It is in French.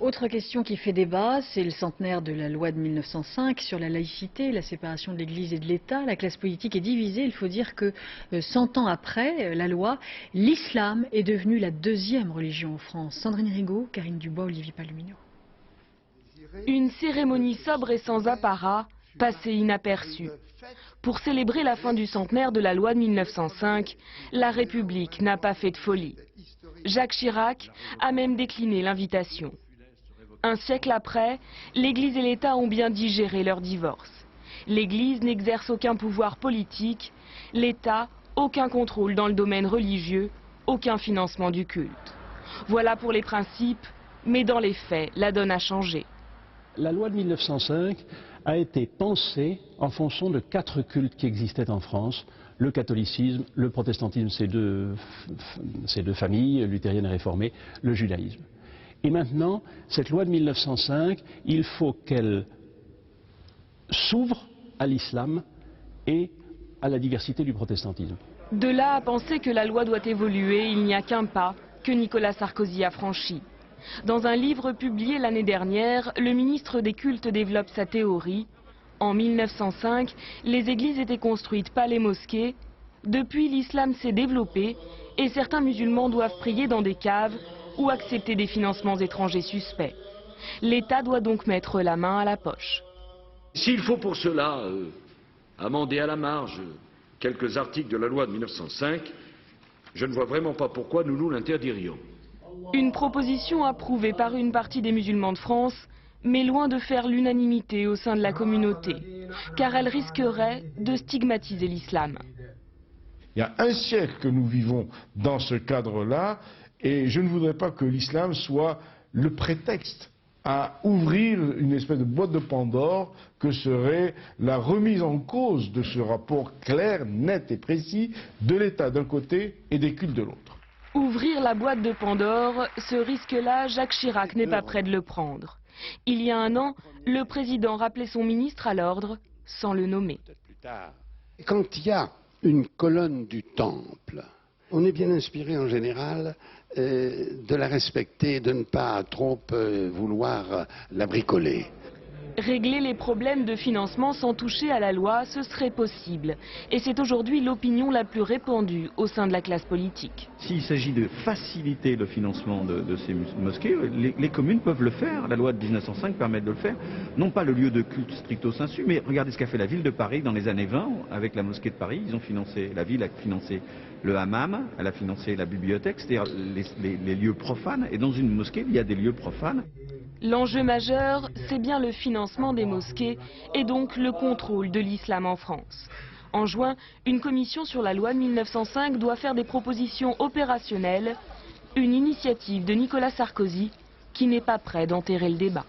Autre question qui fait débat, c'est le centenaire de la loi de 1905 sur la laïcité, la séparation de l'Église et de l'État. La classe politique est divisée. Il faut dire que 100 ans après la loi, l'islam est devenu la deuxième religion en France. Sandrine Rigaud, Karine Dubois, Olivier Palomino. Une cérémonie sobre et sans apparat, passée inaperçue. Pour célébrer la fin du centenaire de la loi de 1905, la République n'a pas fait de folie. Jacques Chirac a même décliné l'invitation. Un siècle après, l'Église et l'État ont bien digéré leur divorce. L'Église n'exerce aucun pouvoir politique, l'État aucun contrôle dans le domaine religieux, aucun financement du culte. Voilà pour les principes, mais dans les faits, la donne a changé. La loi de 1905 a été pensée en fonction de 4 cultes qui existaient en France. Le catholicisme, le protestantisme, ces deux familles, luthérienne et réformée, le judaïsme. Et maintenant, cette loi de 1905, il faut qu'elle s'ouvre à l'islam et à la diversité du protestantisme. De là à penser que la loi doit évoluer, il n'y a qu'un pas que Nicolas Sarkozy a franchi. Dans un livre publié l'année dernière, le ministre des Cultes développe sa théorie. En 1905, les églises étaient construites, pas les mosquées. Depuis, l'islam s'est développé et certains musulmans doivent prier dans des caves ou accepter des financements étrangers suspects. L'État doit donc mettre la main à la poche. S'il faut pour cela amender à la marge quelques articles de la loi de 1905, je ne vois vraiment pas pourquoi nous l'interdirions. Une proposition approuvée par une partie des musulmans de France, mais loin de faire l'unanimité au sein de la communauté, car elle risquerait de stigmatiser l'islam. Il y a un siècle que nous vivons dans ce cadre-là, et je ne voudrais pas que l'islam soit le prétexte à ouvrir une espèce de boîte de Pandore que serait la remise en cause de ce rapport clair, net et précis de l'État d'un côté et des cultes de l'autre. Ouvrir la boîte de Pandore, ce risque-là, Jacques Chirac n'est pas prêt de le prendre. Il y a un an, le président rappelait son ministre à l'ordre sans le nommer. Quand il y a une colonne du temple, on est bien inspiré en général de la respecter, de ne pas trop vouloir la bricoler. Régler les problèmes de financement sans toucher à la loi, ce serait possible. Et c'est aujourd'hui l'opinion la plus répandue au sein de la classe politique. S'il s'agit de faciliter le financement de ces mosquées, les communes peuvent le faire. La loi de 1905 permet de le faire. Non pas le lieu de culte stricto sensu, mais regardez ce qu'a fait la ville de Paris dans les années 20 avec la mosquée de Paris. Ils ont financé, la ville a financé le hammam, elle a financé la bibliothèque, c'est-à-dire les lieux profanes. Et dans une mosquée, il y a des lieux profanes. L'enjeu majeur, c'est bien le financement des mosquées et donc le contrôle de l'islam en France. En juin, une commission sur la loi de 1905 doit faire des propositions opérationnelles, une initiative de Nicolas Sarkozy qui n'est pas prêt d'enterrer le débat.